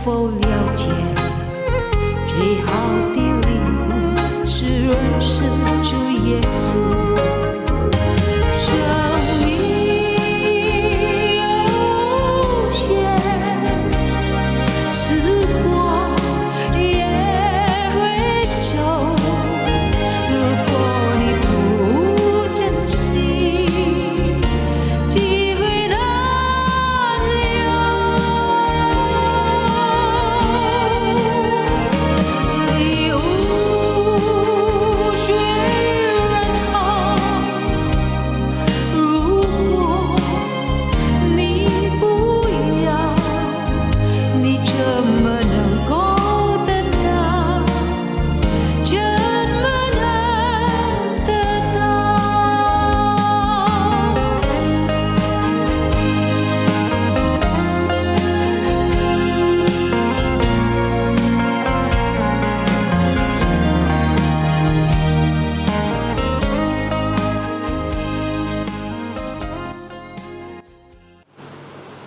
否了解，最好的礼物是认识主耶稣。生命有限，时光也会走，如果你不珍惜，机会难留。礼物虽然好，如果你不要，你怎么能够得到？怎么能得到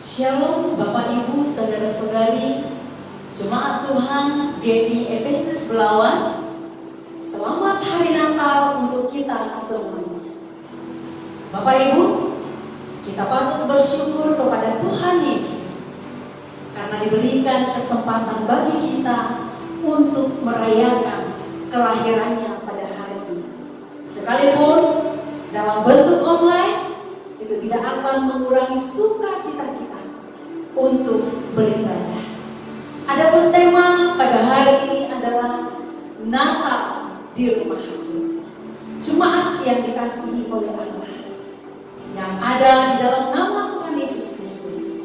？Shalom Bapak Ibu Saudara-saudari Jemaat Tuhan GPI Efesus Belawan. Selamat Hari Natal untuk kita semuanya. Bapak Ibu, kita patut bersyukur kepada Tuhan Yesus karena diberikan kesempatan bagi kita untuk merayakan kelahirannya pada hari ini. Sekalipun dalam bentuk online, itu tidak akan mengurangi sukacita kita untuk beribadah. Adapun tema pada hari ini adalah Natal di rumahku. Jemaat yang dikasihi oleh Allah, yang ada di dalam nama Tuhan Yesus Kristus,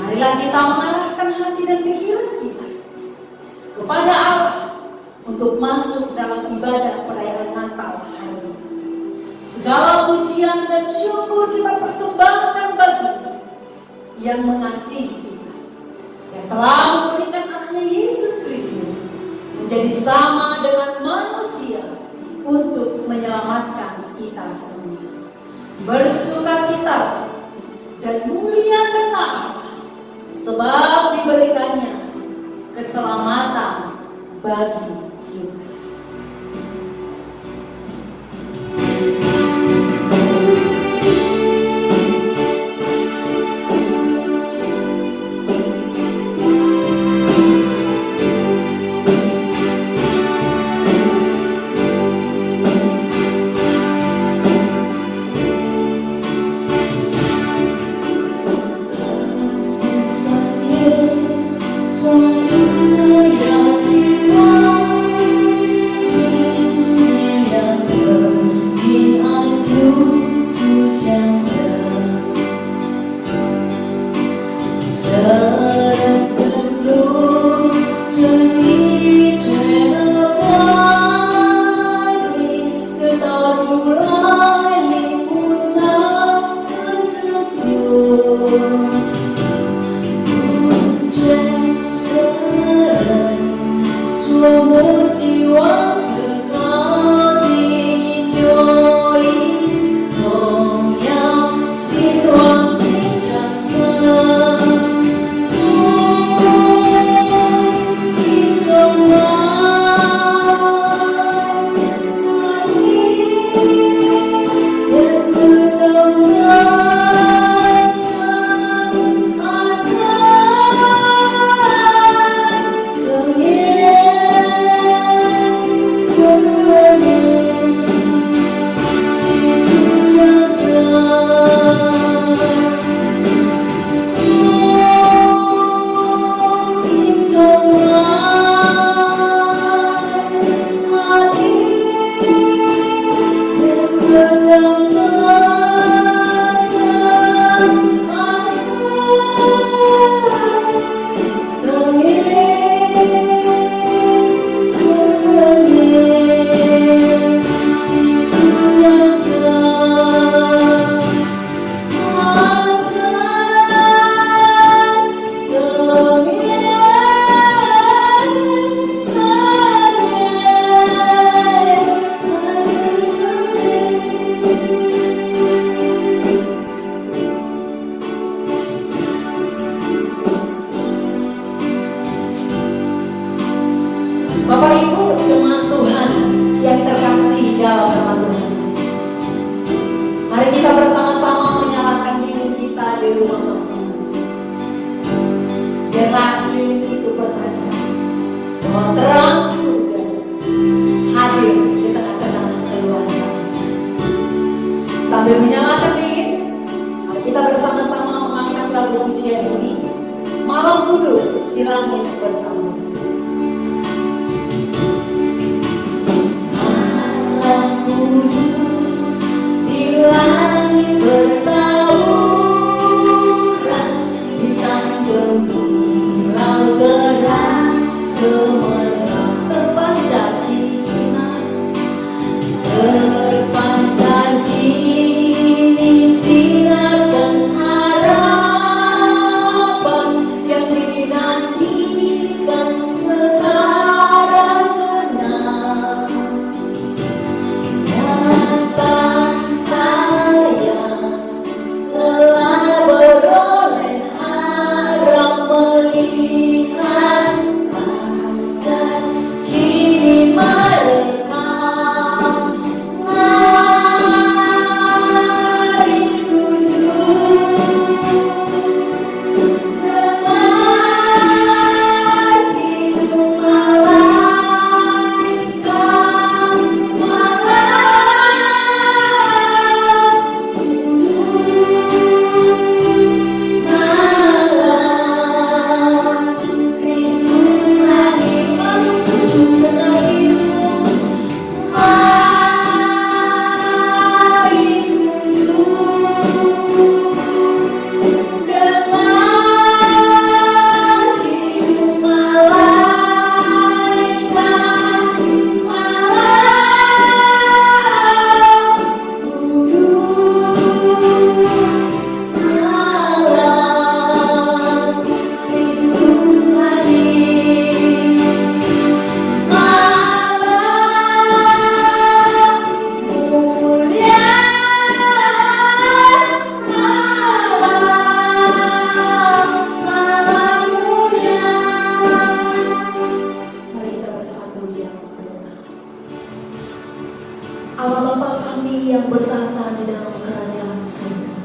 marilah kita mengarahkan hati dan pikiran kita kepada Allah untuk masuk dalam ibadah perayaan Natal hari ini. Segala pujian dan syukur kita persembahkan bagi yang mengasihi kita, yang telah memberikan anaknya Yesus Kristus menjadi sama dengan manusia untuk menyelamatkan kita semua. Bersukacita dan muliakan Allah, sebab diberikannya keselamatan bagi kita. Sambil menyalakan lilin, mari kita bersama-sama mengangkat lagu pujian ini, Malam Kudus di Langit Bertamu. Malam kudus di langit bertauran, bintang gemilang terang gemerlap terpancar di sinar, terpancar kini sinar pengharapan yang dinantikan sekarang genap. Datang sayang telah beroleh harap melihat fajar kini merekam. Mari sujud dengar kidung malaikat, malam Kristus lahir. Mari sujud denganku, mari sujud dengar kidung malaikat, malam kudus, malam Kristus lahir. Malam mulia, malam mulia. Mari kita bersatu di dalam doa. Allah Bapa kami yang bertata di dalam kerajaan surga,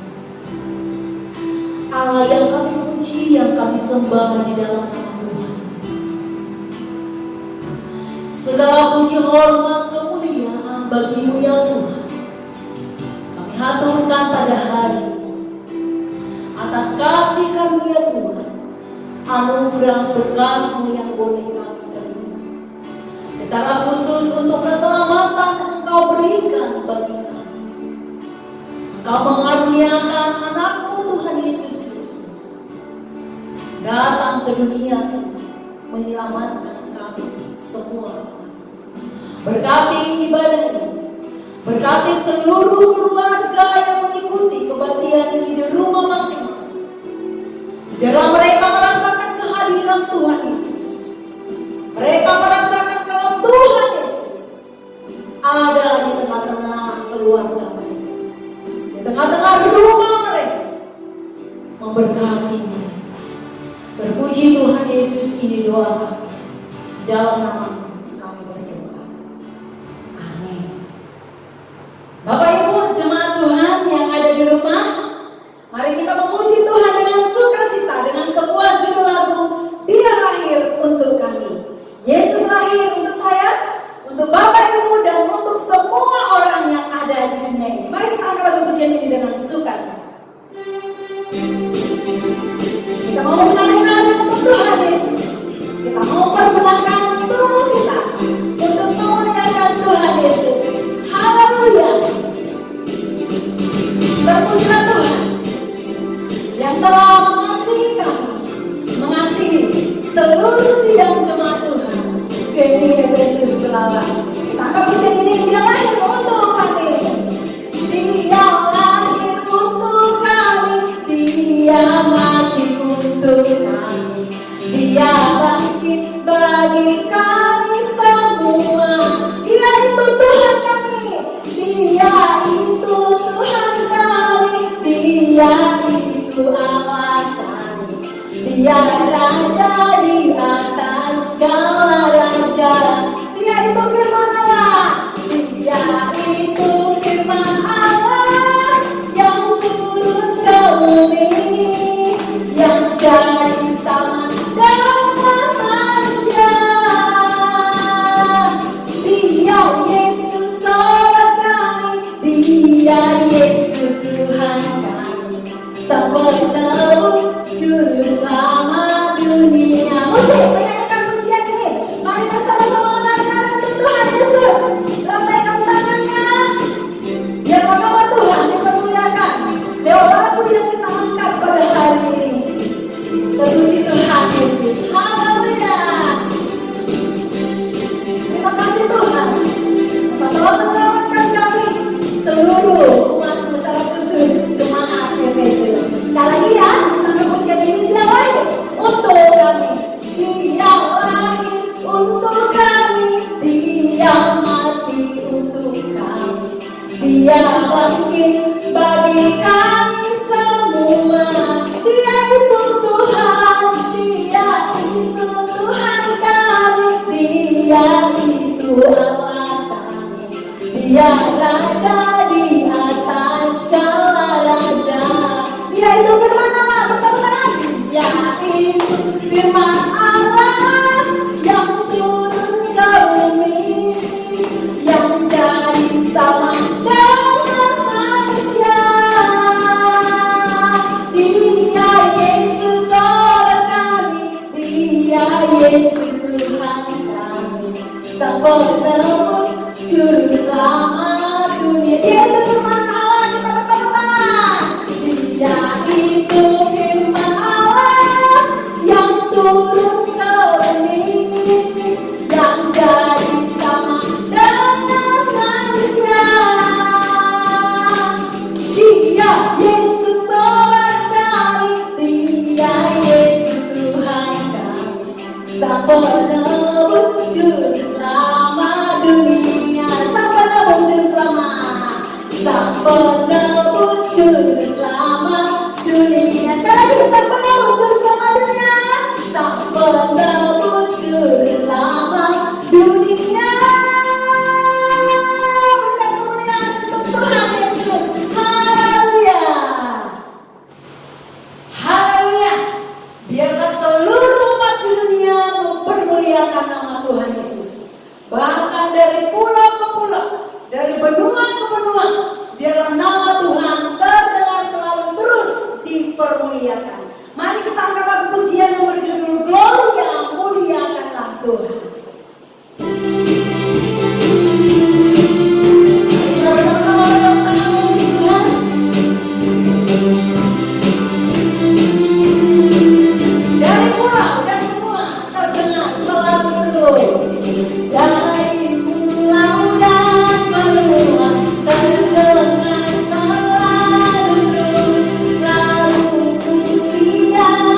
Allah yang kami puji, yang kami sembah di dalam nama Tuhan Yesus. Segala puji, hormat, kemuliaan bagi-Mu ya Tuhan. Kami haturkan pada hari atas kasih karunia Tuhan, anugerah berkat-Mu yang boleh kami terima. Secara khusus untuk keselamatan yang Engkau berikan bagi kami. Engkau mengaruniakan anak-Mu Tuhan Yesus Kristus datang ke dunia ini menyelamatkan kami semua. Berkati ibadah ini, berkati seluruh keluarga yang mengikuti kebaktian ini di rumah masing-masing. Biarlah mereka merasakan kehadiran Tuhan Yesus. Mereka merasakan kalau Tuhan Yesus ada di tengah-tengah keluarga mereka, di tengah-tengah rumah mereka, memberkati mereka. Terpuji Tuhan Yesus, ini doa kami. Di dalam nama-Mu kami berdoa. Amin. Bapak Ibu jemaat Tuhan yang ada di rumah, mari kita memuji Tuhan dengan sukacita dengan sebuah judul lagu, Dia lahir untuk kami. Yesus lahir untuk saya, untuk Bapak Ibu, dan untuk semua orang yang ada di dunia ini. Mari kita angkat lagu pujian ini dengan sukacita. Kita mau menyanyikan untuk Tuhan Yesus. Kita mau permenangkan tubuh kita untuk memuliakan Tuhan Yesus. Haleluya. Terpujilah Tuhan yang telah mengasihi kami, mengasihi seluruh sidang jemaat Tuhan. GBI Efesus Belawan. Kita akan pujian ini, Dia lahir untuk kami. Dia lahir untuk kami. Dia mati untuk kami. Dia bangkit bagi kami semua. Dia itu Tuhan kami. Dia itu Tuhan kami. Dia itu Allah kami. Dia Raja di atas segala raja. Dia itu firman Allah. Dia itu firman Allah yang turun ke bumi, yang jadi sama dengan manusia. Dia Yesus sebagai, Dia Yesus Dia bangkit bagi kami semua. Dia itu Tuhan, Dia itu Tuhan kami, Dia itu Allah kami, Dia Raja di atas segala raja. Dia itu firman Allah, betul-betul. Dia itu firman Allah yang turun ke bumi, yang jadi sama dengan manusia. Dia Yesus Tuhan kami, Dia Yesus Tuhan kami, Sang Penebus Juru Selamat dunia. Dia itu firman Allah, kita bertepuk tangan. Dia itu firman Allah yang turun ke bumi, yang jadi sama dengan manusia. Dia Yesus Tuhan kami, Dia Yesus Tuhan kami, Sang Penebus Juru Selamat dunia. Sang Penebus Juru Selamat, Sang Penebus Juru Selamat dunia. Sekali lagi, Sang Penebus Juru Selamat dunia, Sang Penebus Juru Selamat dunia. Berikan kemuliaan untuk Tuhan Yesus. Haleluya, haleluya. Biarlah seluruh umat di dunia mempermuliakan nama Tuhan Yesus. Bahkan dari pulau ke pulau, dari benua ke benua, biarlah nama Tuhan terdengar selalu terus dipermuliakan. Mari kita angkat lagu pujian yang berjudul Gloria, muliakanlah Tuhan. Mari kita bersama-sama bertepuk tangan memuji Tuhan. Dari pulau dan semua terdengar selalu terus. Dari pulau dan benua terdengar selalu terus. Lalu pujian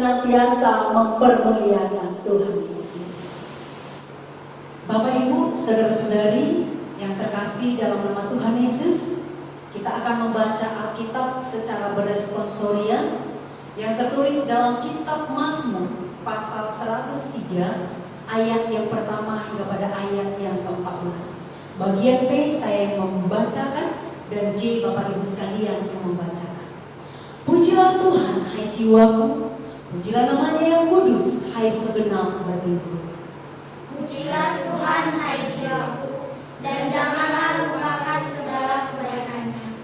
senantiasa mempermuliakan Tuhan Yesus. Bapak Ibu, saudara-saudari yang terkasih dalam nama Tuhan Yesus, kita akan membaca Alkitab secara berresponsoria yang tertulis dalam kitab Mazmur pasal 103 ayat yang pertama hingga pada ayat yang ke-14. Bagian P saya yang membacakan dan J Bapak Ibu sekalian yang membacakan. Pujilah Tuhan, hai jiwaku, pujilah namanya yang kudus, hai segenap batinku. Pujilah Tuhan, hai jiwaku, dan janganlah lupakan segala kebaikannya.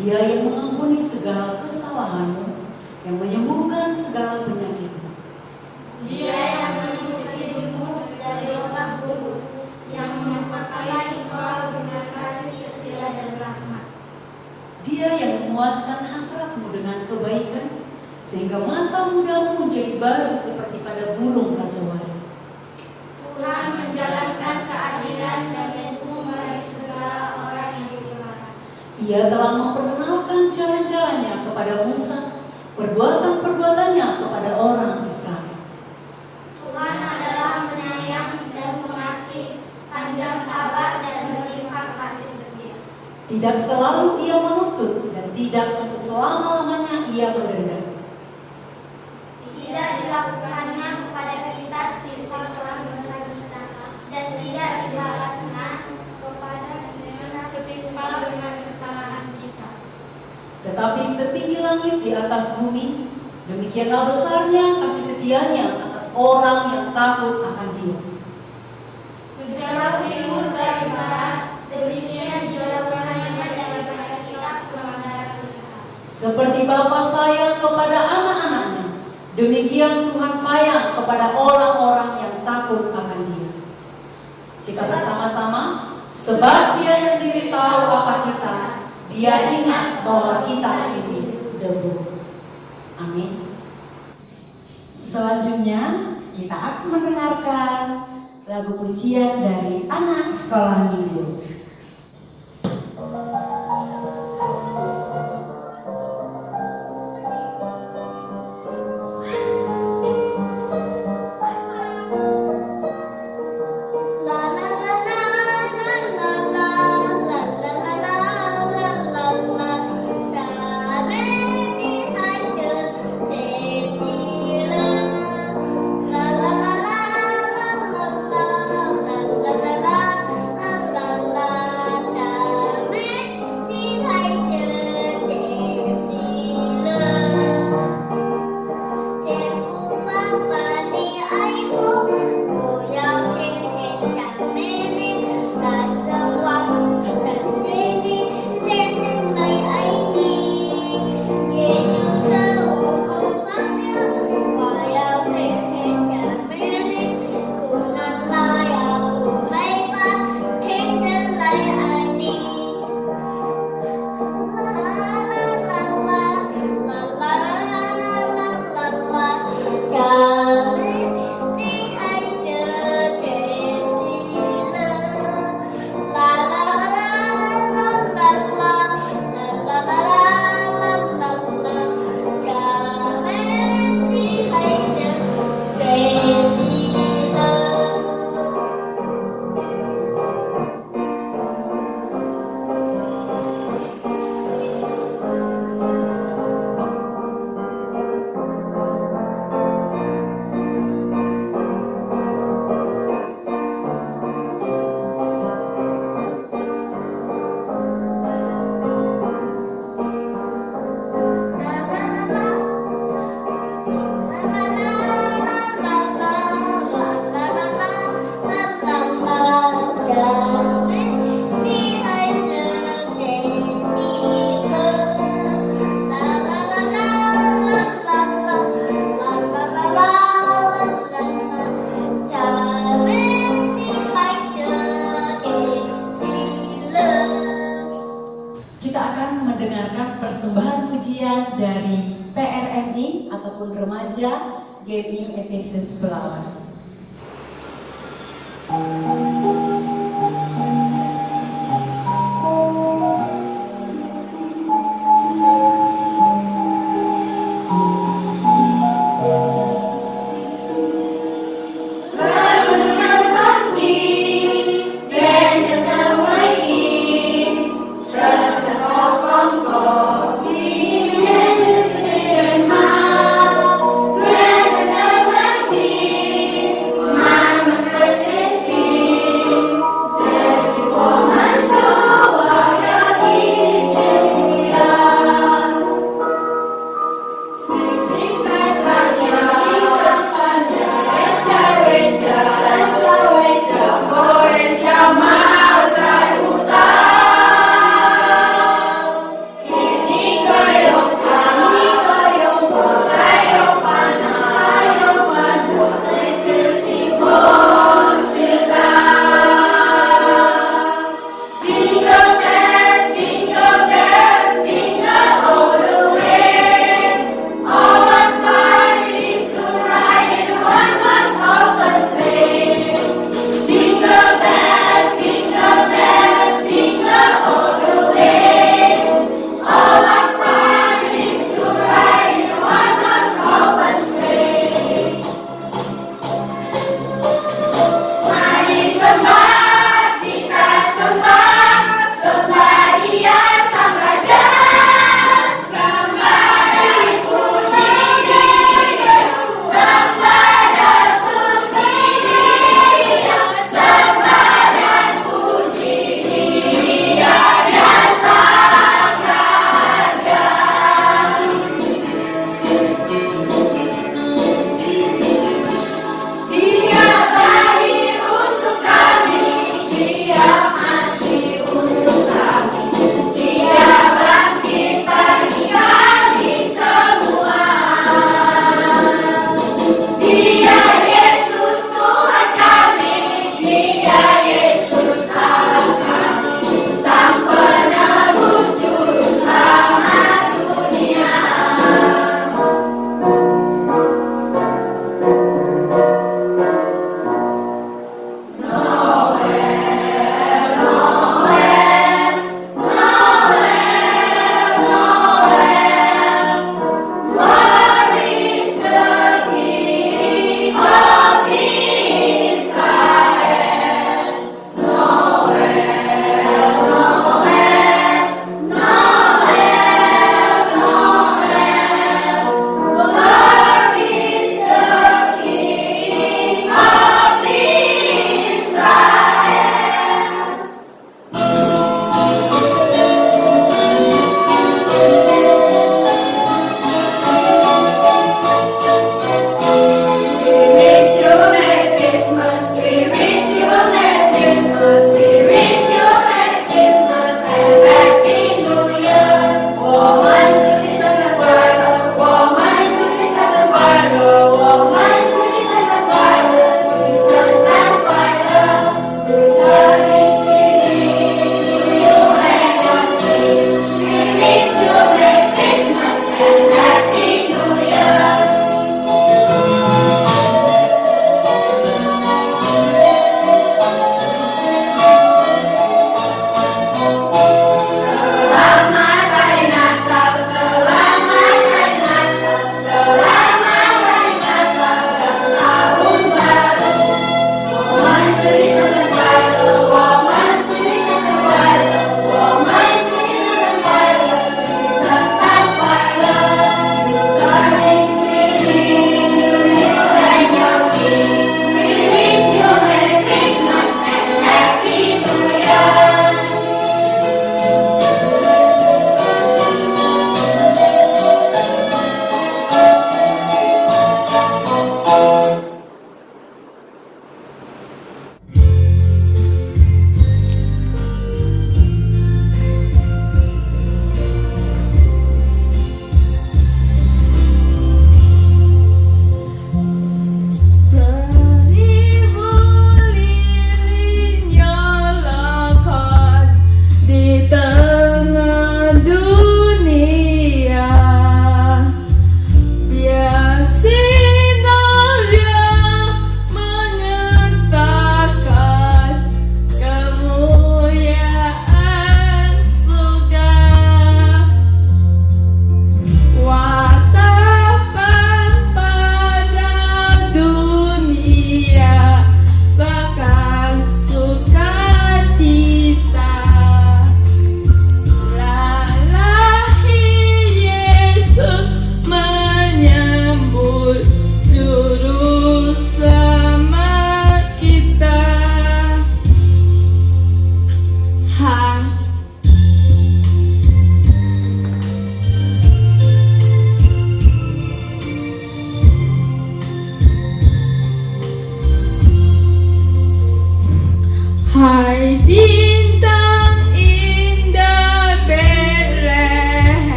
Dia yang mengampuni segala kesalahanmu, yang menyembuhkan segala penyakitmu. Dia yang menebus hidupmu dari otak buruk, yang menyertai engkau dengan kasih setia dan rahmat. Dia yang memuaskan hasratmu dengan kebaikan, sehingga masa mudamu menjadi baru seperti pada burung rajawali. Tuhan menjalankan keadilan dan hukum bagi segala orang yang ikhlas. Ia telah memperkenalkan jalan-jalannya kepada Musa, perbuatan-perbuatannya kepada orang Israel. Tuhan adalah penyayang dan pengasih, panjang sabar dan berlimpah kasih setia. Tidak selalu ia menuntut dan tidak untuk selama-lamanya ia berdendam. Tidak dilakukannya kepada kita setiap telah dosa kita, dan tidak dibalasnya kepada kita setimpal dengan kesalahan kita. Tetapi setinggi langit di atas bumi, demikianlah besarnya kasih setianya atas orang yang takut akan Dia. Sejauh timur dari barat, demikian jauh hanya daripada kita pelanggaran kita. Seperti Bapa sayang kepada anak-anaknya, demikian Tuhan sayang kepada orang-orang yang takut akan Dia. Kita bersama-sama, sebab Dia sendiri tahu apa kita, Dia ingat bahwa kita ini debu. Amin. Selanjutnya kita akan mendengarkan lagu pujian dari anak sekolah minggu. persembahan pujian dari PRMI ataupun remaja GMI Efesus Belawan.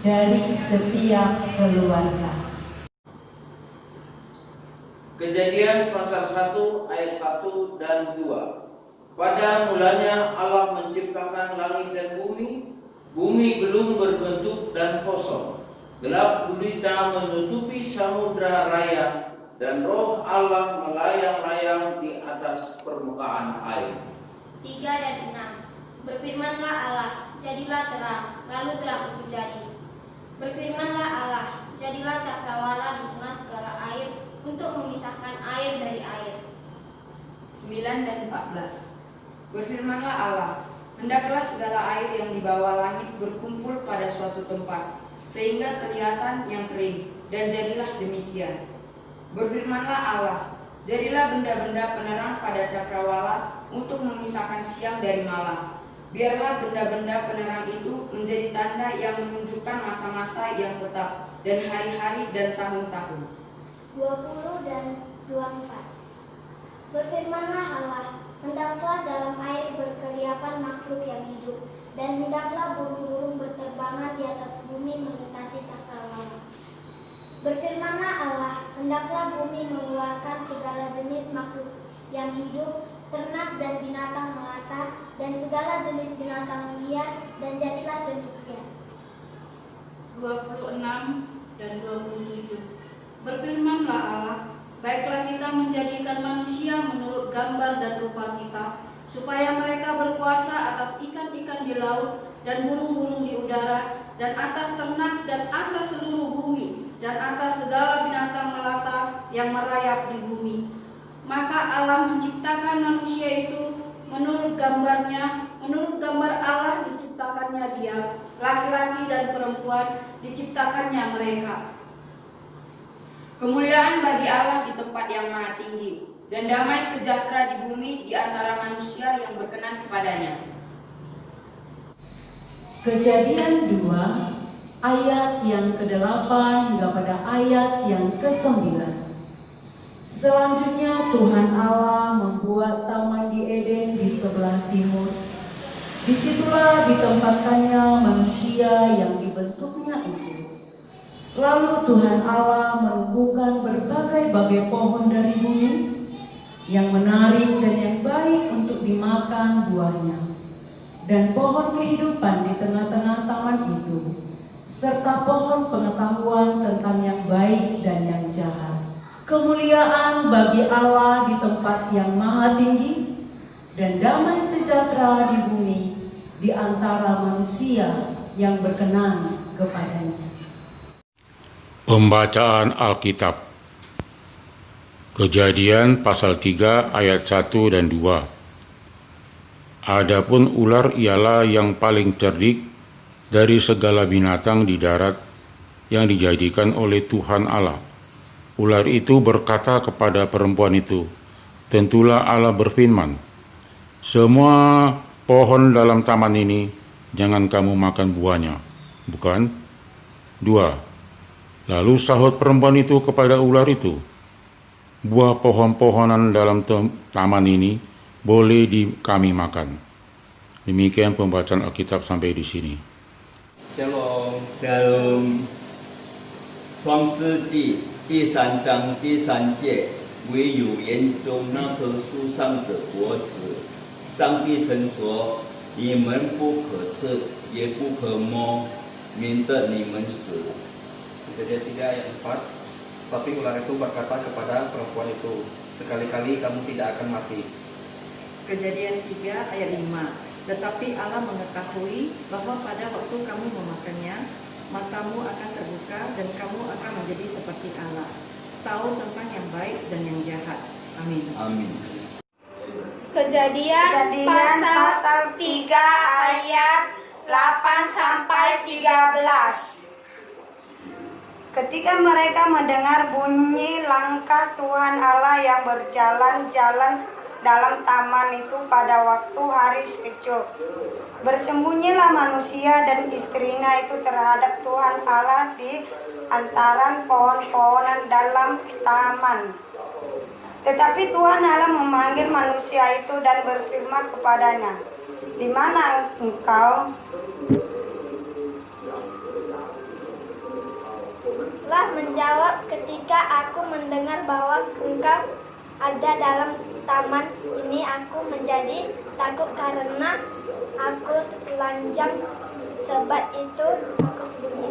dari setiap keluarga. Kejadian pasal 1 ayat 1 dan 2. Pada mulanya Allah menciptakan langit dan bumi. Bumi belum berbentuk dan kosong. Gelap gulita menutupi samudra raya, dan roh Allah melayang-layang di atas permukaan air. 3 dan 6. Berfirmanlah Allah, jadilah terang, lalu terang itu jadi. Berfirmanlah Allah, jadilah cakrawala di tengah segala air, untuk memisahkan air dari air. 9 dan 14. Berfirmanlah Allah, hendaklah segala air yang di bawah langit berkumpul pada suatu tempat, sehingga kelihatan yang kering, dan jadilah demikian. Berfirmanlah Allah, jadilah benda-benda penerang pada cakrawala untuk memisahkan siang dari malam. Biarlah benda-benda penerang itu menjadi tanda yang menunjukkan masa-masa yang tetap, dan hari-hari dan tahun-tahun. 20 dan 24. Berfirmanlah Allah, hendaklah dalam air berkeliapan makhluk yang hidup, dan hendaklah burung-burung berterbangan di atas bumi melintasi cakrawala. Berfirmanlah Allah, hendaklah bumi mengeluarkan segala jenis makhluk yang hidup, ternak dan binatang melata, dan segala jenis binatang liar, dan jadilah demikian. 26 dan 27. Berfirmanlah Allah, baiklah kita menjadikan manusia menurut gambar dan rupa kita, supaya mereka berkuasa atas ikan-ikan di laut dan burung-burung di udara, dan atas ternak dan atas seluruh bumi, dan atas segala binatang melata yang merayap di bumi. Maka Allah menciptakan manusia itu menurut gambarnya, menurut gambar Allah diciptakannya dia, laki-laki dan perempuan diciptakannya mereka. Kemuliaan bagi Allah di tempat yang maha tinggi, dan damai sejahtera di bumi di antara manusia yang berkenan kepadanya. Kejadian 2 ayat yang ke-8 hingga pada ayat yang ke-9. Selanjutnya Tuhan Allah membuat taman di Eden di sebelah timur. Disitulah ditempatkannya manusia yang dibentuknya itu. Lalu Tuhan Allah menumbuhkan berbagai-bagai pohon dari bumi yang menarik dan yang baik untuk dimakan buahnya, dan pohon kehidupan di tengah-tengah taman itu, serta pohon pengetahuan tentang yang baik dan yang jahat. Kemuliaan bagi Allah di tempat yang maha tinggi, dan damai sejahtera di bumi di antara manusia yang berkenan kepadanya. Pembacaan Alkitab. Kejadian pasal 3 ayat 1 dan 2. Adapun ular ialah yang paling cerdik dari segala binatang di darat yang dijadikan oleh Tuhan Allah. Ular itu berkata kepada perempuan itu, tentulah Allah berfirman, semua pohon dalam taman ini jangan kamu makan buahnya, bukan? 2. Lalu sahut perempuan itu kepada ular itu, buah pohon-pohonan dalam taman ini boleh kami makan. Demikian pembacaan Alkitab sampai di sini. Shalom. Shalom. 创世纪第3章第3节，唯有园中那棵树上的果子，上帝曾说：你们不可吃，也不可摸，免得你们死。 Kejadian 3 ayat 4. Tapi ular itu berkata kepada perempuan itu, sekali-kali kamu tidak akan mati. Kejadian 3 ayat 5. Tetapi Allah mengetahui bahwa pada waktu kamu memakannya, matamu akan terbuka dan kamu akan menjadi seperti Allah, tahu tentang yang baik dan yang jahat. Amin. Amin. Kejadian pasal 3 ayat 8 sampai 13. Ketika mereka mendengar bunyi langkah Tuhan Allah yang berjalan-jalan dalam taman itu pada waktu hari sejuk, bersembunyilah manusia dan istrinya itu terhadap Tuhan Allah di antara pohon-pohonan dalam taman. Tetapi Tuhan Allah memanggil manusia itu dan berfirman kepadanya, "Di mana engkau?" ketika aku mendengar bahwa engkau ada dalam taman ini, aku menjadi takut karena aku telanjang. Sebab itu aku sembunyi.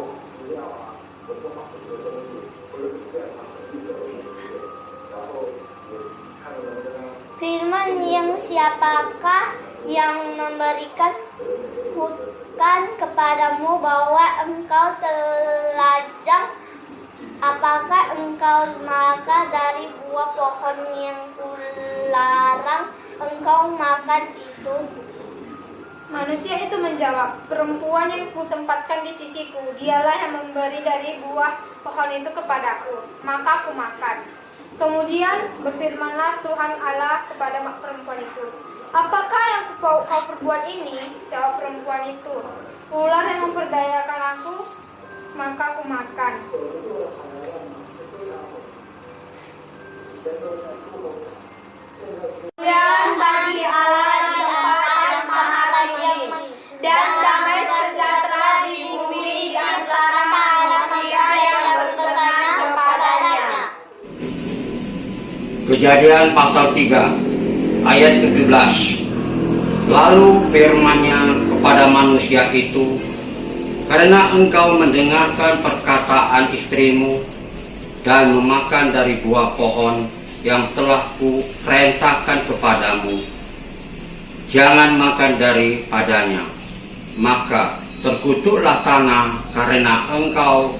Firman yang siapakah yang memberikan hukuman kepadamu bahwa engkau telanjang? Apakah engkau makan dari buah pohon yang kularang engkau makan itu? Manusia itu menjawab, perempuan yang kutempatkan di sisiku, dialah yang memberi dari buah pohon itu kepadaku, maka aku makan. Kemudian berfirmanlah Tuhan Allah kepada perempuan itu, apakah yang kau perbuat ini? Jawab perempuan itu, ular yang memperdayakan aku, maka aku makan. Dan bagi Allah di tempat maha tinggi, dan damai sejahtera di bumi di antara manusia yang berkenan kepadanya. Kejadian pasal 3 ayat 17. Lalu firman-Nya kepada manusia itu, karena engkau mendengarkan perkataan istrimu dan memakan dari buah pohon yang telah kuperintahkan kepadamu, jangan makan daripadanya, maka terkutuklah tanah karena engkau,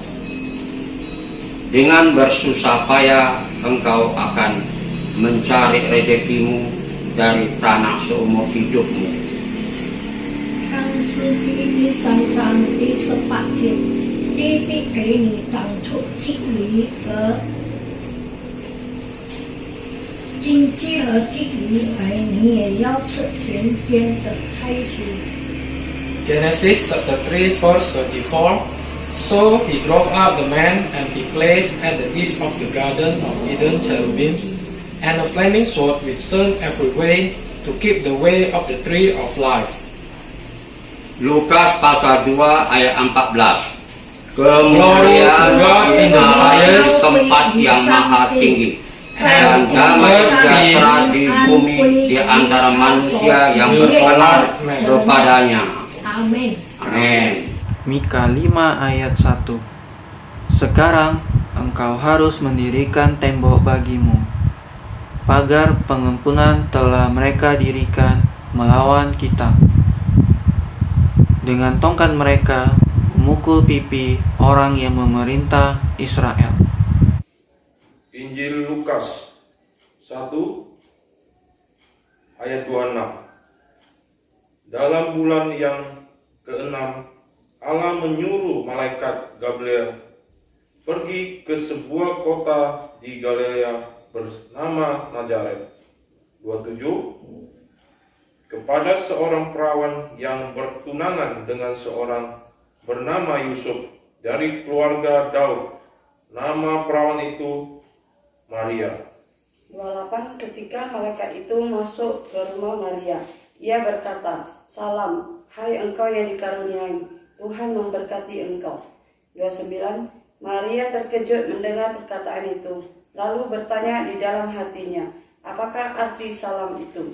dengan bersusah payah engkau akan mencari rezekimu dari tanah seumur hidupmu. 当司机的身上的18天，地必给你长出金鱼和荆棘和金鱼来，你也要吃田间的菜蔬。 Genesis chapter 3 verse 24. So he drove out the man, and he placed at the east of the garden of Eden cherubims and a flaming sword which turned every way to keep the way of the tree of life. Lukas pasal 2 ayat 14. Kemuliaan in the highest, tempat yang maha tinggi, dan damai sejahtera di bumi di antara manusia yang berkenan kepadanya. Amin. Amin. Mika 5 ayat 1. Sekarang engkau harus mendirikan tembok bagimu. Pagar pengampunan telah mereka dirikan melawan kita. Dengan tongkat mereka memukul pipi orang yang memerintah Israel. Injil Lukas 1 ayat 26. Dalam bulan yang ke-6, Allah menyuruh malaikat Gabriel pergi ke sebuah kota di Galilea bernama Nazaret. 27. Kepada seorang perawan yang bertunangan dengan seorang bernama Yusuf dari keluarga Daud. Nama perawan itu Maria. 28. Ketika malaikat itu masuk ke rumah Maria, ia berkata, "Salam, hai engkau yang dikaruniai, Tuhan memberkati engkau." 29. Maria terkejut mendengar perkataan itu, lalu bertanya di dalam hatinya, apakah arti salam itu?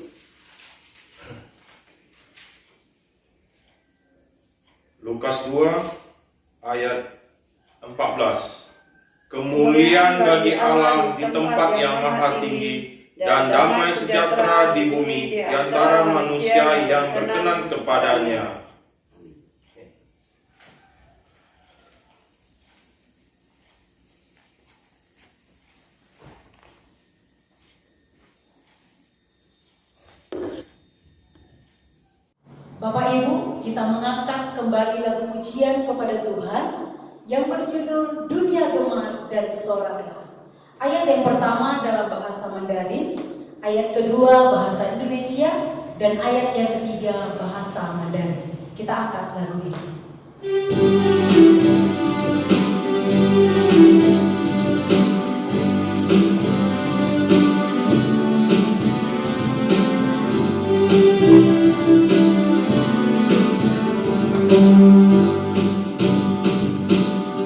Lukas 2 ayat 14. Kemuliaan bagi Allah di tempat yang maha tinggi, dan damai sejahtera di bumi di antara manusia yang berkenan kepadanya. Bapak Ibu, kita mengangkat kembali lagu pujian kepada Tuhan yang berjudul Dunia Gemar dan Sorakah. Ayat yang pertama dalam bahasa Mandarin, ayat kedua bahasa Indonesia, dan ayat yang ketiga bahasa Mandarin. Kita angkat lagu ini.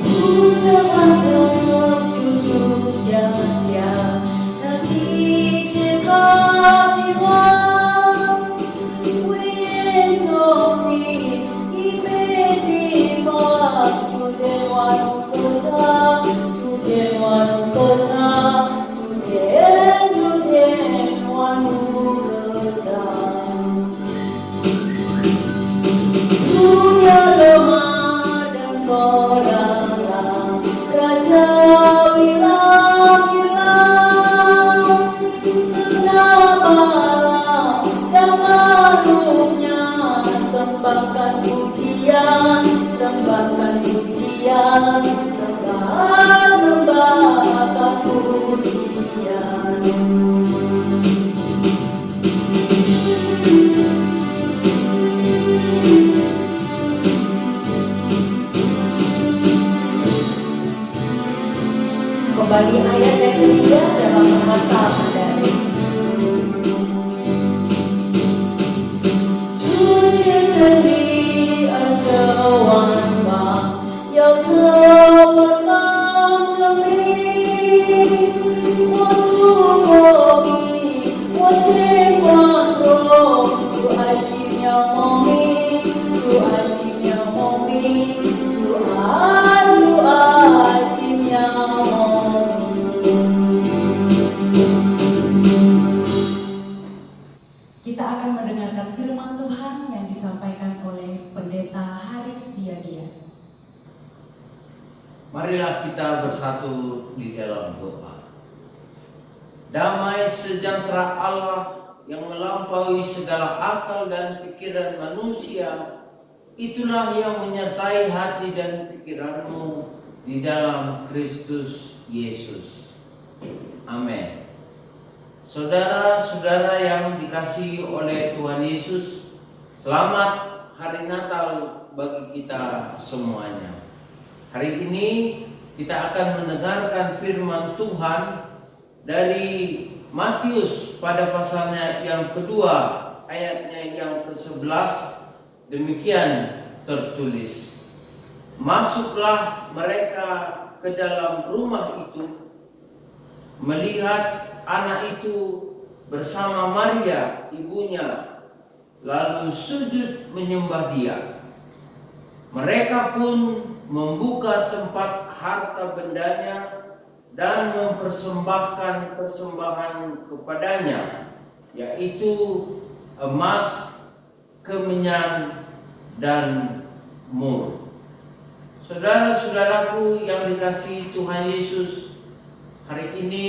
Ku sebagai cucu Kembali ayat yang ketiga dalam bahasa Mandarin. 主见真理按着万法，要测我当证明。我主我比，我牵光荣，主爱奇妙梦明，主爱奇妙梦明，主爱奇妙梦。 Kita akan mendengarkan firman Tuhan yang disampaikan oleh Pendeta Haris Diadia. Marilah kita bersatu di dalam doa. Damai sejahtera Allah yang melampaui segala akal dan pikiran manusia, itulah yang menyertai hati dan pikiranmu di dalam Kristus Yesus. Amin. Saudara-saudara yang dikasihi oleh Tuhan Yesus, selamat hari Natal bagi kita semuanya. Hari ini kita akan mendengarkan firman Tuhan dari Matius pada pasalnya yang kedua, ayatnya yang ke-11. Demikian tertulis, masuklah mereka ke dalam rumah itu, melihat anak itu bersama Maria ibunya, lalu sujud menyembah dia. Mereka pun membuka tempat harta bendanya dan mempersembahkan persembahan kepadanya, yaitu emas, kemenyan, dan mur. Saudara-saudaraku yang dikasihi Tuhan Yesus, hari ini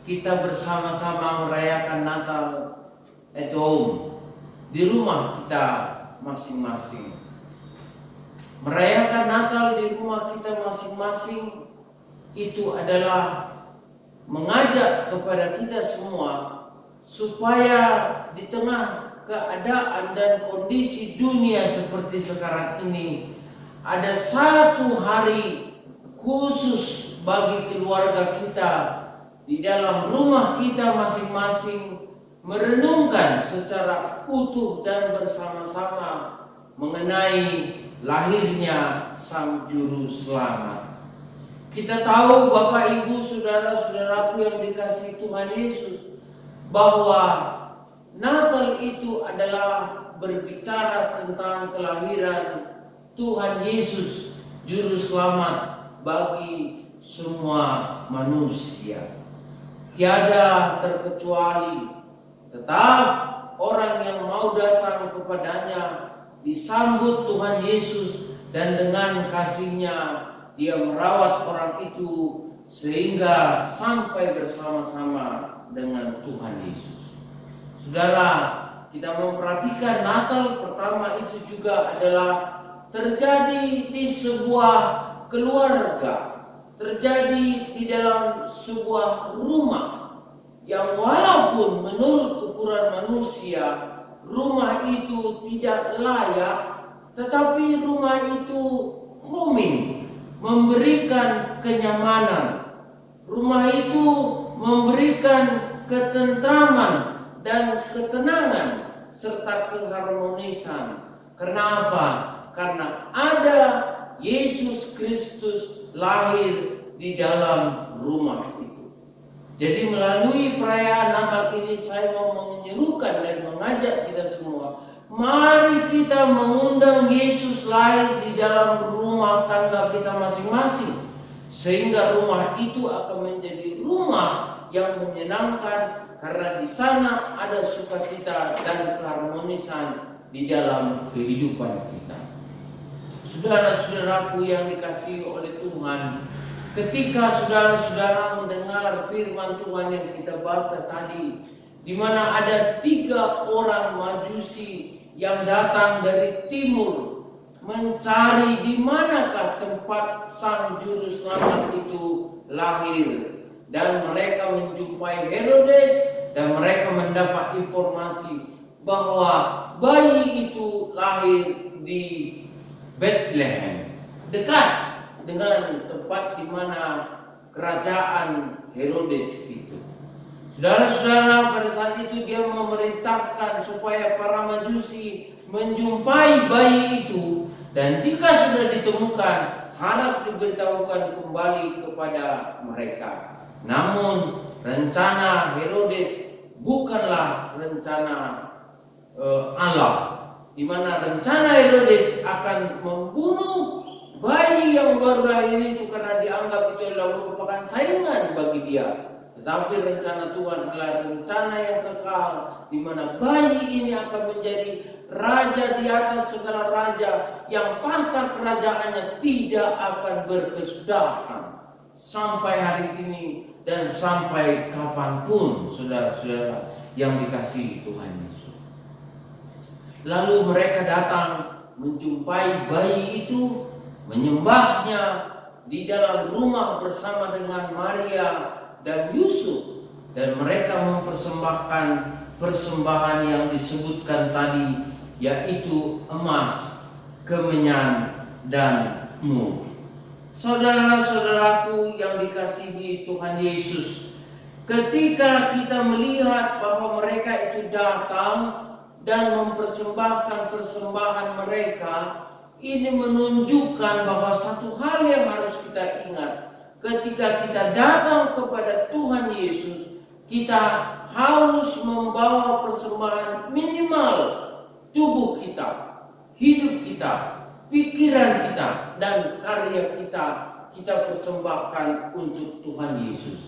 kita bersama-sama merayakan Natal at home, di rumah kita masing-masing. Merayakan Natal di rumah kita masing-masing itu adalah mengajak kepada kita semua supaya di tengah keadaan dan kondisi dunia seperti sekarang ini, ada satu hari khusus bagi keluarga kita di dalam rumah kita masing-masing, merenungkan secara utuh dan bersama-sama mengenai lahirnya Sang Juru Selamat. Kita tahu Bapak Ibu saudara-saudaraku yang dikasihi Tuhan Yesus, bahwa Natal itu adalah berbicara tentang kelahiran Tuhan Yesus Juru Selamat bagi semua manusia. Tiada terkecuali, tetap orang yang mau datang kepadanya disambut Tuhan Yesus, dan dengan kasih-Nya Dia merawat orang itu sehingga sampai bersama-sama dengan Tuhan Yesus. Saudara, kita memperhatikan Natal pertama itu juga adalah terjadi di sebuah keluarga, terjadi di dalam sebuah rumah yang walaupun menurut ukuran manusia rumah itu tidak layak, tetapi rumah itu homing, memberikan kenyamanan. Rumah itu memberikan ketentraman dan ketenangan serta keharmonisan. Kenapa? Karena ada Yesus Kristus lahir di dalam rumah itu. Jadi melalui perayaan Natal ini saya mau menyerukan dan mengajak kita semua, mari kita mengundang Yesus lahir di dalam rumah tangga kita masing-masing, sehingga rumah itu akan menjadi rumah yang menyenangkan, karena di sana ada sukacita dan keharmonisan di dalam kehidupan kita. Saudara-saudaraku yang dikasihi oleh Tuhan, ketika saudara-saudara mendengar firman Tuhan yang kita baca tadi, di mana ada 3 orang Majusi yang datang dari timur mencari di manakah tempat Sang Juru Selamat itu lahir. dan mereka menjumpai Herodes dan mereka mendapat informasi bahwa bayi itu lahir di Bethlehem, dekat dengan tempat di mana kerajaan Herodes itu. Saudara-saudara, pada saat itu dia memerintahkan supaya para majusi menjumpai bayi itu, dan jika sudah ditemukan, harap diberitahukan kembali kepada mereka. Namun rencana Herodes bukanlah rencana Allah, di mana rencana Herodes akan membunuh bayi yang baru lahir itu karena dianggap itu adalah merupakan saingan bagi dia. Tetapi rencana Tuhan adalah rencana yang kekal, di mana bayi ini akan menjadi raja di atas segala raja, yang tahta kerajaannya tidak akan berkesudahan sampai hari ini dan sampai kapanpun, saudara-saudara yang dikasihi Tuhan Yesus. Lalu mereka datang menjumpai bayi itu, menyembahnya di dalam rumah bersama dengan Maria dan Yusuf, dan mereka mempersembahkan persembahan yang disebutkan tadi, yaitu emas, kemenyan, dan mur. Saudara-saudaraku yang dikasihi Tuhan Yesus, ketika kita melihat bahwa mereka itu datang dan mempersembahkan persembahan mereka, ini menunjukkan bahwa satu hal yang harus kita ingat. Ketika kita datang kepada Tuhan Yesus, kita harus membawa persembahan minimal tubuh kita, hidup kita, pikiran kita, dan karya kita persembahkan untuk Tuhan Yesus.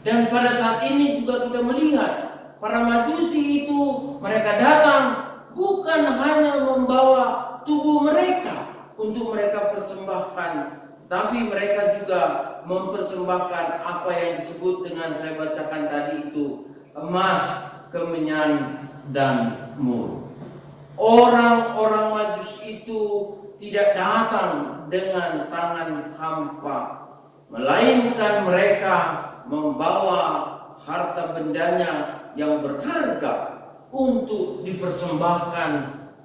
Dan pada saat ini juga kita melihat para majusi itu, mereka datang bukan hanya membawa tubuh mereka untuk mereka persembahkan, tapi mereka juga mempersembahkan apa yang disebut dengan saya bacakan tadi itu, emas, kemenyan, dan mur. Orang-orang Majus itu tidak datang dengan tangan hampa, melainkan mereka membawa harta bendanya yang berharga untuk dipersembahkan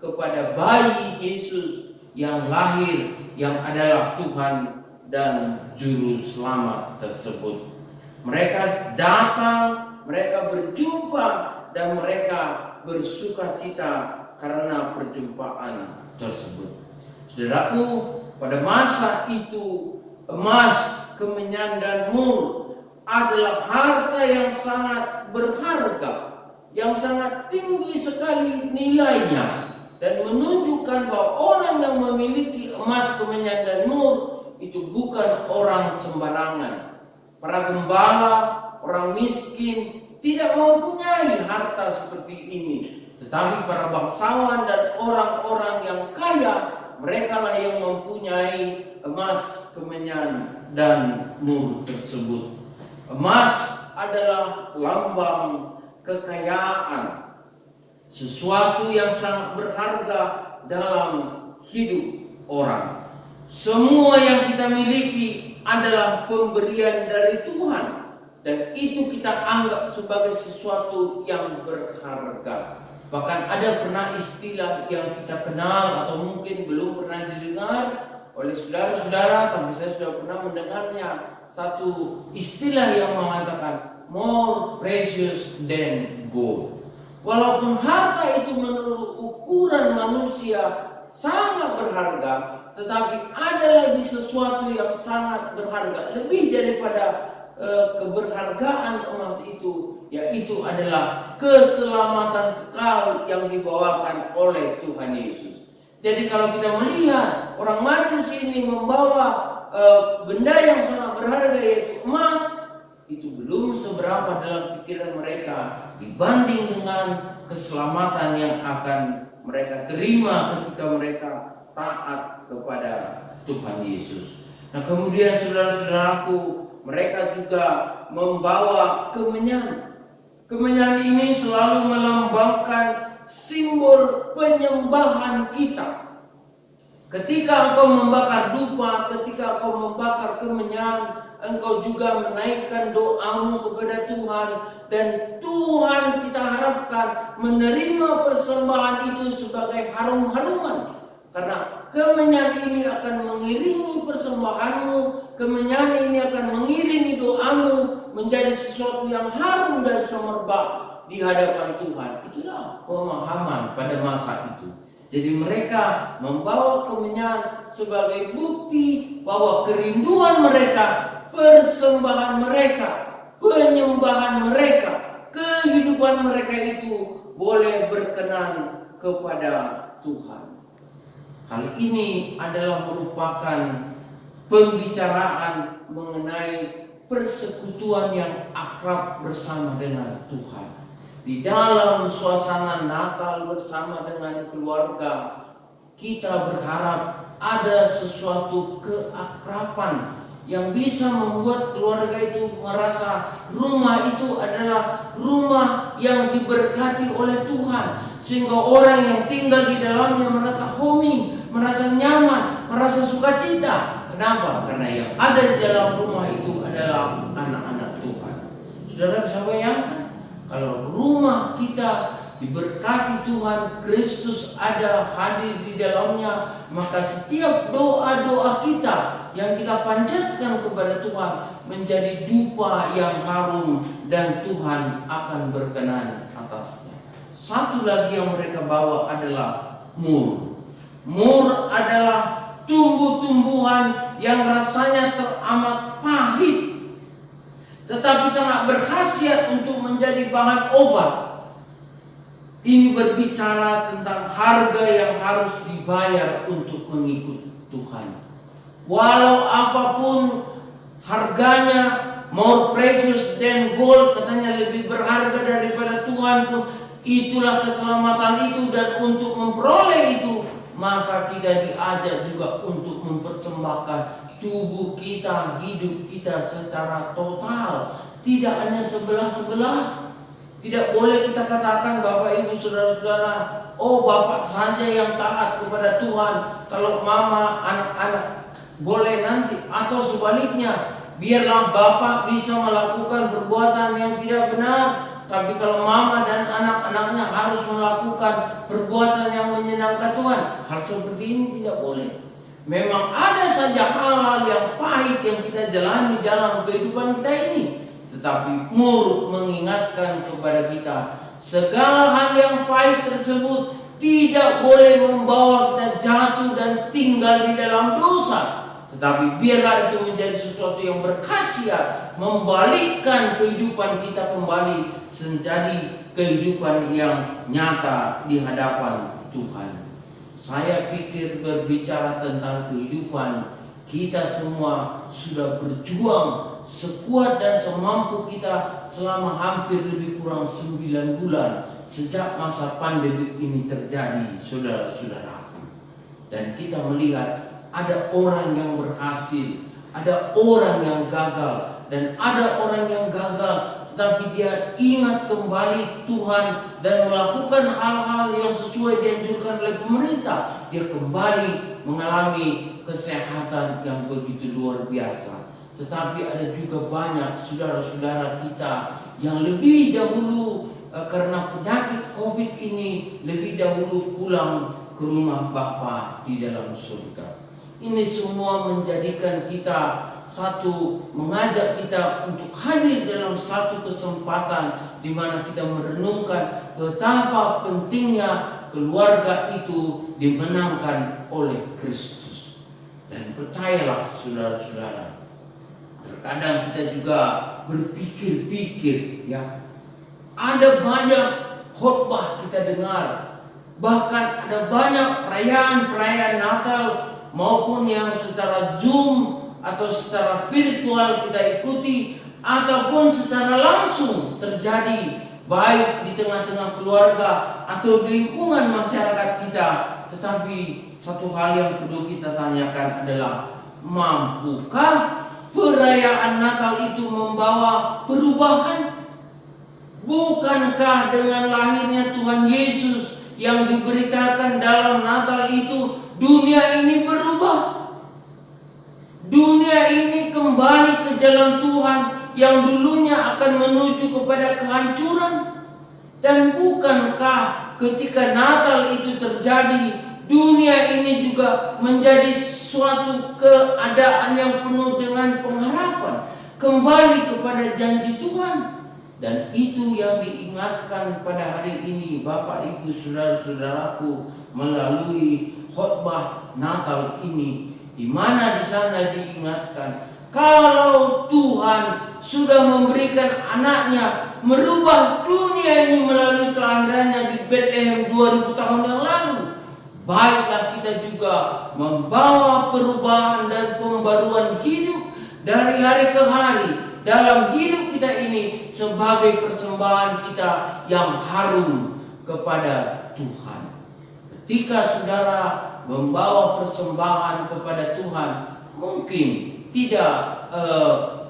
kepada bayi Yesus yang lahir, yang adalah Tuhan dan Juru Selamat tersebut. Mereka datang, mereka berjumpa, dan mereka bersukacita karena perjumpaan tersebut. Saudaraku, pada masa itu emas, kemenyan, dan mur adalah harta yang sangat berharga, yang sangat tinggi sekali nilainya, dan menunjukkan bahwa orang yang memiliki emas, kemenyan, dan mur itu bukan orang sembarangan. Para gembala, orang miskin tidak mempunyai harta seperti ini, tetapi para bangsawan dan orang-orang yang kaya, mereka lah yang mempunyai emas, kemenyan, dan mur tersebut. Emas adalah lambang kekayaan, sesuatu yang sangat berharga dalam hidup orang. Semua yang kita miliki adalah pemberian dari Tuhan, dan itu kita anggap sebagai sesuatu yang berharga. Bahkan ada pernah istilah yang kita kenal atau mungkin belum pernah didengar oleh saudara-saudara, tapi saya sudah pernah mendengarnya, satu istilah yang mengatakan more precious than gold. Walaupun harta itu menurut ukuran manusia sangat berharga, tetapi ada lagi sesuatu yang sangat berharga, lebih daripada keberhargaan emas itu, yaitu adalah keselamatan kekal yang dibawakan oleh Tuhan Yesus. Jadi kalau kita melihat orang Majus ini membawa benda yang sangat berharga, yaitu emas, itu belum seberapa dalam pikiran mereka dibanding dengan keselamatan yang akan mereka terima ketika mereka taat kepada Tuhan Yesus. Nah, kemudian saudara-saudaraku, mereka juga membawa kemenyan. Kemenyan ini selalu melambangkan simbol penyembahan kita. Ketika engkau membakar dupa, ketika engkau membakar kemenyan, engkau juga menaikkan doamu kepada Tuhan, dan Tuhan kita harapkan menerima persembahan itu sebagai harum-haruman. Karena kemenyan ini akan mengiringi persembahanmu, kemenyan ini akan mengiringi doamu menjadi sesuatu yang harum dan semerbak di hadapan Tuhan. Itulah pemahaman pada masa itu. Jadi mereka membawa kemenyan sebagai bukti bahwa kerinduan mereka, persembahan mereka, penyembahan mereka, kehidupan mereka itu boleh berkenan kepada Tuhan. Hal ini adalah merupakan pembicaraan mengenai persekutuan yang akrab bersama dengan Tuhan. Di dalam suasana Natal bersama dengan keluarga, kita berharap ada sesuatu keakraban yang bisa membuat keluarga itu merasa rumah itu adalah rumah yang diberkati oleh Tuhan, sehingga orang yang tinggal di dalamnya merasa homey, merasa nyaman, merasa sukacita. Kenapa? Karena yang ada di dalam rumah itu adalah anak-anak Tuhan. Saudara bisa bayangkan, kalau rumah kita diberkati Tuhan, Kristus ada hadir di dalamnya, maka setiap doa-doa kita yang kita panjatkan kepada Tuhan menjadi dupa yang harum, dan Tuhan akan berkenan atasnya. Satu lagi yang mereka bawa adalah mur. Mur adalah tumbuh-tumbuhan yang rasanya teramat pahit, tetapi sangat berkhasiat untuk menjadi bahan obat. Ini berbicara tentang harga yang harus dibayar untuk mengikut Tuhan. Walau apapun harganya, more precious than gold, katanya lebih berharga daripada Tuhan pun, itulah keselamatan itu. Dan untuk memperoleh itu, maka kita diajak juga untuk mempersembahkan tubuh kita, hidup kita secara total, tidak hanya sebelah-sebelah. Tidak boleh kita katakan Bapak Ibu Saudara-saudara, oh Bapak saja yang taat kepada Tuhan, kalau Mama, anak-anak boleh nanti. Atau sebaliknya, biarlah Bapak bisa melakukan perbuatan yang tidak benar, tapi kalau Mama dan anak-anaknya harus melakukan perbuatan yang menyenangkan Tuhan. Hal seperti ini tidak boleh. Memang ada saja hal-hal yang pahit yang kita jalani dalam kehidupan kita ini, tetapi Mur mengingatkan kepada kita, segala hal yang pahit tersebut tidak boleh membawa kita jatuh dan tinggal di dalam dosa, tetapi biarlah itu menjadi sesuatu yang berkhasiat, membalikkan kehidupan kita kembali menjadi kehidupan yang nyata di hadapan Tuhan. Saya pikir berbicara tentang kehidupan, kita semua sudah berjuang sekuat dan semampu kita selama hampir lebih kurang 9 bulan sejak masa pandemi ini terjadi, saudara-saudara. Dan kita melihat ada orang yang berhasil, ada orang yang gagal, dan ada orang yang gagal tetapi dia ingat kembali Tuhan dan melakukan hal-hal yang sesuai dianjurkan oleh pemerintah. Dia kembali mengalami kesehatan yang begitu luar biasa. Tetapi ada juga banyak saudara-saudara kita yang lebih dahulu karena penyakit COVID ini lebih dahulu pulang ke rumah Bapa di dalam surga. Ini semua menjadikan kita mengajak kita untuk hadir dalam satu kesempatan di mana kita merenungkan betapa pentingnya keluarga itu dimenangkan oleh Kristus. Dan percayalah saudara-saudara, terkadang kita juga berpikir-pikir, ya, ada banyak khotbah kita dengar, bahkan ada banyak perayaan-perayaan Natal maupun yang secara Zoom atau secara virtual kita ikuti, ataupun secara langsung terjadi baik di tengah-tengah keluarga atau di lingkungan masyarakat kita. Tetapi satu hal yang perlu kita tanyakan adalah, mampukah perayaan Natal itu membawa perubahan? Bukankah dengan lahirnya Tuhan Yesus yang diberitakan dalam Natal itu, dunia ini berubah? Dunia ini kembali ke jalan Tuhan yang dulunya akan menuju kepada kehancuran? Dan bukankah ketika Natal itu terjadi, dunia ini juga menjadi suatu keadaan yang penuh dengan pengharapan, kembali kepada janji Tuhan? Dan itu yang diingatkan pada hari ini Bapak Ibu Saudara-saudaraku melalui khotbah Natal ini, di mana di sana diingatkan kalau Tuhan sudah memberikan anaknya merubah dunia ini melalui kelahirannya di Bethlehem 2000 tahun yang lalu, baiklah kita juga membawa perubahan dan pembaruan hidup dari hari ke hari dalam hidup kita ini sebagai persembahan kita yang harum kepada Tuhan. Ketika saudara membawa persembahan kepada Tuhan, mungkin tidak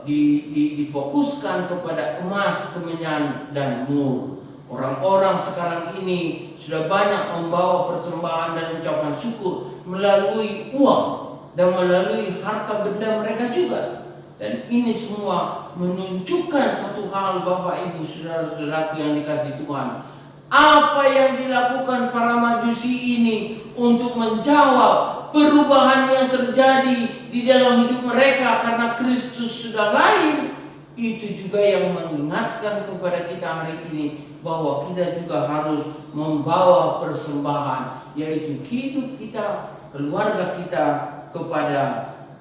difokuskan kepada emas, kemenyan, dan mur. Orang-orang sekarang ini sudah banyak membawa persembahan dan ucapan syukur melalui uang dan melalui harta benda mereka juga. Dan ini semua menunjukkan satu hal, Bapak Ibu Saudara-saudaraku yang dikasihi Tuhan. Apa yang dilakukan para majusi ini untuk menjawab perubahan yang terjadi di dalam hidup mereka karena Kristus sudah lahir, itu juga yang mengingatkan kepada kita hari ini bahwa kita juga harus membawa persembahan, yaitu hidup kita, keluarga kita kepada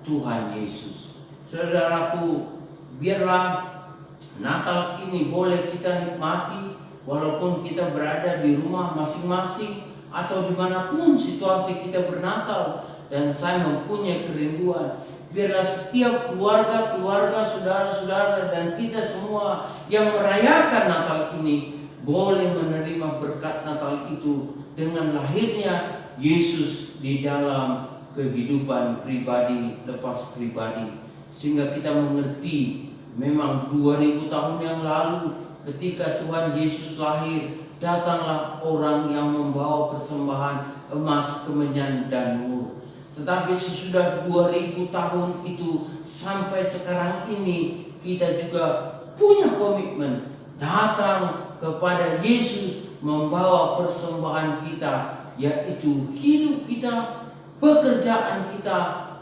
Tuhan Yesus. Saudaraku, biarlah Natal ini boleh kita nikmati walaupun kita berada di rumah masing-masing atau dimanapun situasi kita bernatal. Dan saya mempunyai kerinduan, biarlah setiap keluarga, saudara-saudara, dan kita semua yang merayakan Natal ini boleh menerima berkat Natal itu dengan lahirnya Yesus di dalam kehidupan pribadi lepas pribadi, sehingga kita mengerti memang 2000 tahun yang lalu ketika Tuhan Yesus lahir, datanglah orang yang membawa persembahan emas, kemenyan, dan mur. Tetapi sesudah 2000 tahun itu sampai sekarang ini, kita juga punya komitmen datang kepada Yesus membawa persembahan kita, yaitu hidup kita, pekerjaan kita,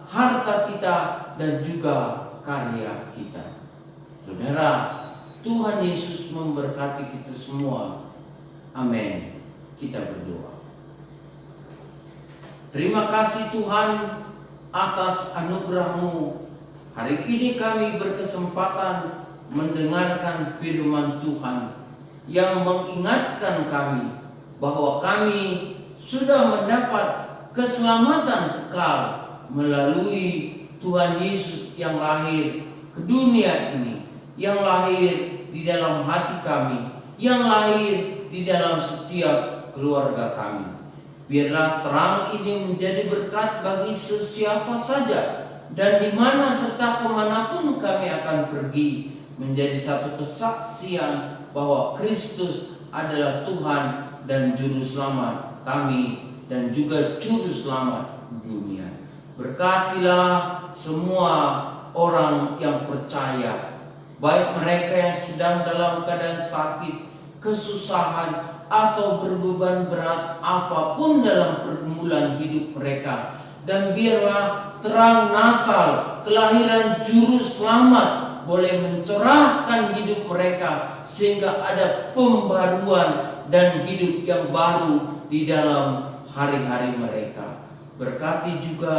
harta kita, dan juga karya kita. Saudara, Tuhan Yesus memberkati kita semua. Amin. Kita berdoa. Terima kasih Tuhan atas anugerah-Mu. Hari ini kami berkesempatan mendengarkan firman Tuhan yang mengingatkan kami bahwa kami sudah mendapat keselamatan kekal melalui Tuhan Yesus yang lahir ke dunia ini, yang lahir di dalam hati kami, yang lahir di dalam setiap keluarga kami. Biarlah terang ini menjadi berkat bagi sesiapa saja, dan di mana serta kemanapun kami akan pergi, menjadi satu kesaksian bahwa Kristus adalah Tuhan dan Juru Selamat kami, dan juga Juru Selamat dunia. Berkatilah semua orang yang percaya, baik mereka yang sedang dalam keadaan sakit, kesusahan, atau berbeban berat apapun dalam pergumulan hidup mereka. Dan biarlah terang Natal, kelahiran Juru Selamat, boleh mencerahkan hidup mereka, sehingga ada pembaruan dan hidup yang baru di dalam hari-hari mereka. Berkati juga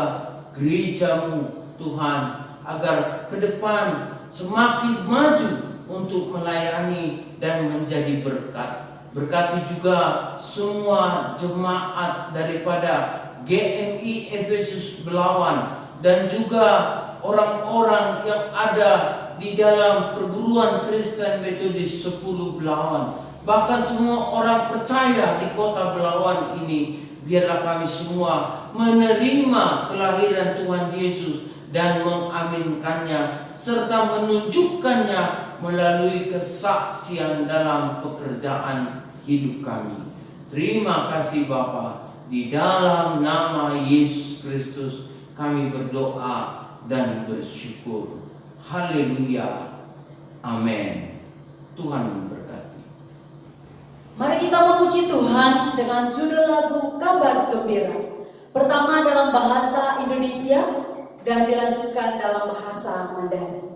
gereja-Mu Tuhan, agar ke depan semakin maju untuk melayani dan menjadi berkat. Berkati juga semua jemaat daripada GMI Efesus Belawan, dan juga orang-orang yang ada di dalam perguruan Kristen Metodis 10 Belawan, bahkan semua orang percaya di kota Belawan ini. Biarlah kami semua menerima kelahiran Tuhan Yesus dan mengaminkannya, serta menunjukkannya melalui kesaksian dalam pekerjaan hidup kami. Terima kasih Bapa, di dalam nama Yesus Kristus kami berdoa dan bersyukur. Haleluya. Amin. Tuhan memberkati. Mari kita memuji Tuhan dengan judul lagu Kabar Gembira. Pertama dalam bahasa Indonesia dan dilanjutkan dalam bahasa Mandarin.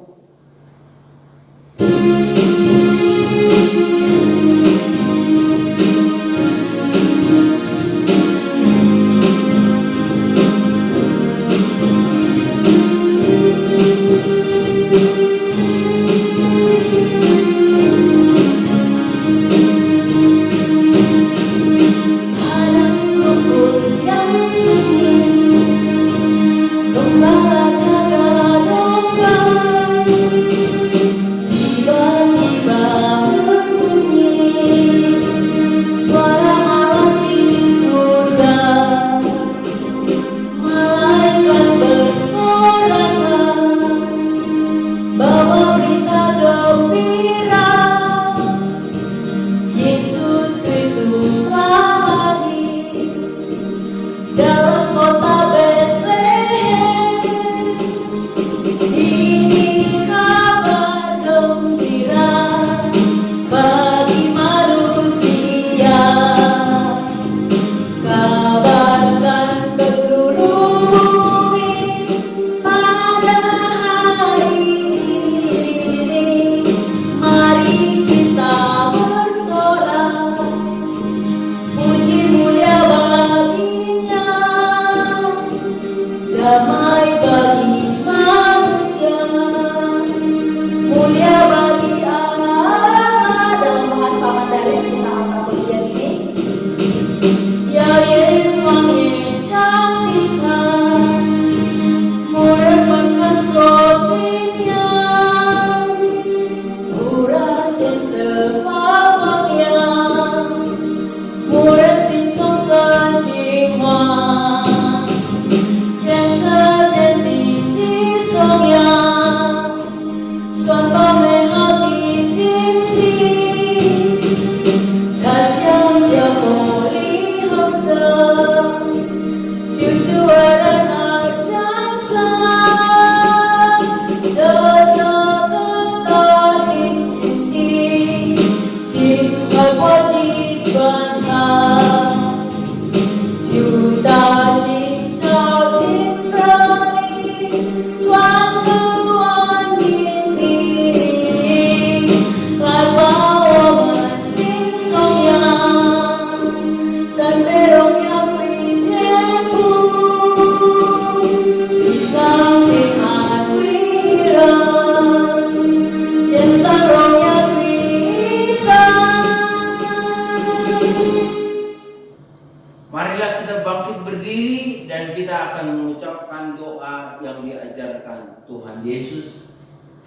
Marilah kita bangkit berdiri dan kita akan mengucapkan doa yang diajarkan Tuhan Yesus.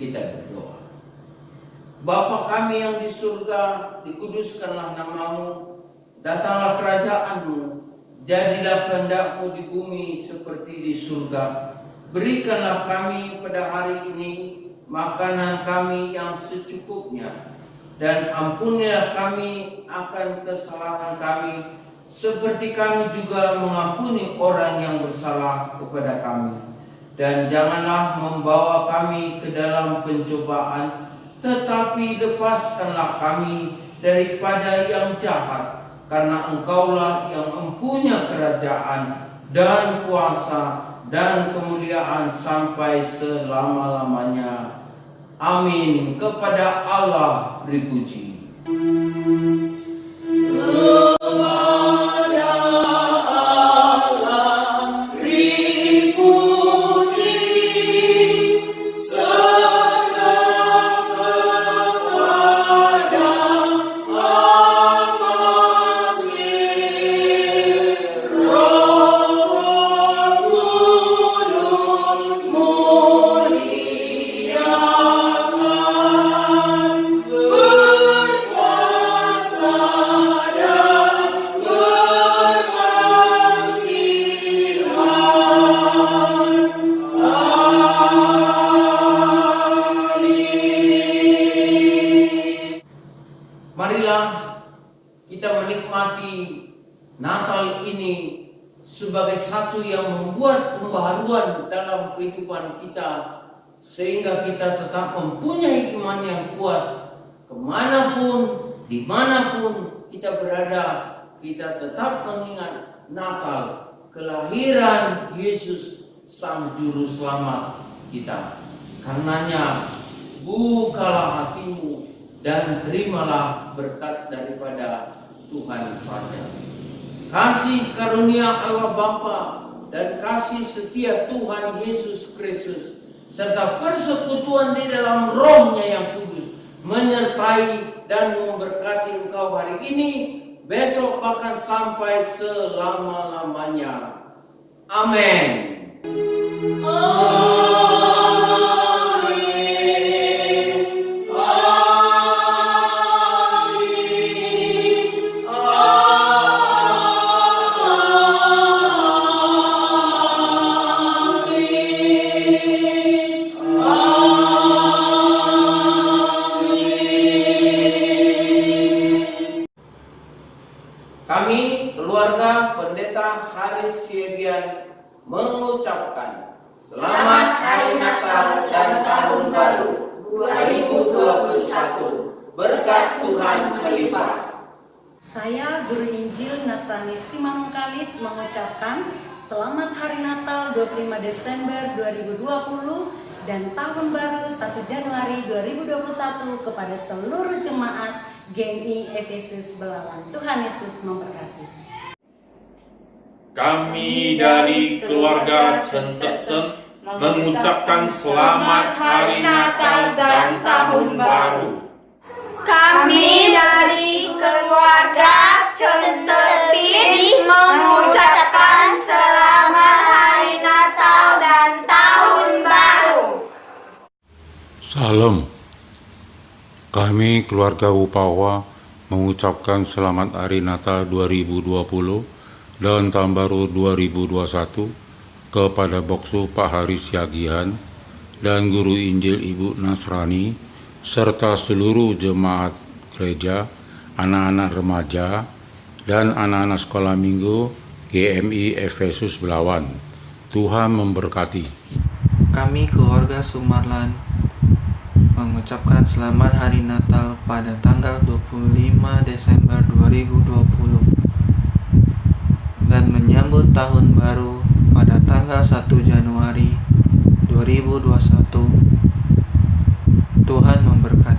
Kita berdoa. Bapa kami yang di surga, dikuduskanlah namamu, datanglah kerajaanmu, jadilah kehendak-Mu di bumi seperti di surga. Berikanlah kami pada hari ini makanan kami yang secukupnya, dan ampunilah kami akan kesalahan kami, seperti kami juga mengampuni orang yang bersalah kepada kami. Dan janganlah membawa kami ke dalam pencobaan, tetapi lepaskanlah kami daripada yang jahat, karena Engkaulah yang mempunyai kerajaan dan kuasa dan kemuliaan sampai selama-lamanya. Amin. Kepada Allah beri puji. Marilah kita menikmati Natal ini sebagai satu yang membuat pembaharuan dalam kehidupan kita sehingga kita tetap mempunyai iman yang kuat. Kemanapun, dimanapun kita berada, kita tetap mengingat Natal, kelahiran Yesus Sang Juru Selamat kita. Karenanya, bukalah hatimu dan terimalah berkat daripada Tuhan saja. Kasih karunia Allah Bapa dan kasih setia Tuhan Yesus Kristus serta persekutuan di dalam Roh-Nya yang kudus menyertai dan memberkati engkau hari ini, besok bahkan sampai selama-lamanya. Amin. Kami, keluarga Pendeta Haris Siegian, mengucapkan Selamat Hari Natal dan Tahun Baru 2021. Berkat Tuhan melimpah. Saya Guru Injil Nasrani Simang Khalid mengucapkan Selamat Hari Natal 25 Desember 2020 dan Tahun Baru 1 Januari 2021 kepada seluruh jemaat GMI Efesus Belawan. Tuhan Yesus memberkati. Kami dari keluarga Centeksen mengucapkan Selamat Hari Natal dan Tahun Baru. Kami dari keluarga Centepin mengucapkan Selamat Hari Natal dan Tahun Baru. Salam. Kami keluarga Upawa mengucapkan Selamat Hari Natal 2020 dan Tahun Baru 2021 kepada Boksu Pak Haris Yagian dan Guru Injil Ibu Nasrani serta seluruh jemaat gereja, anak-anak remaja, dan anak-anak sekolah minggu GMI Efesus Belawan. Tuhan memberkati. Kami keluarga Sumarlan mengucapkan Selamat Hari Natal pada tanggal 25 Desember 2020 dan menyambut Tahun Baru pada tanggal 1 Januari 2021. Tuhan memberkati.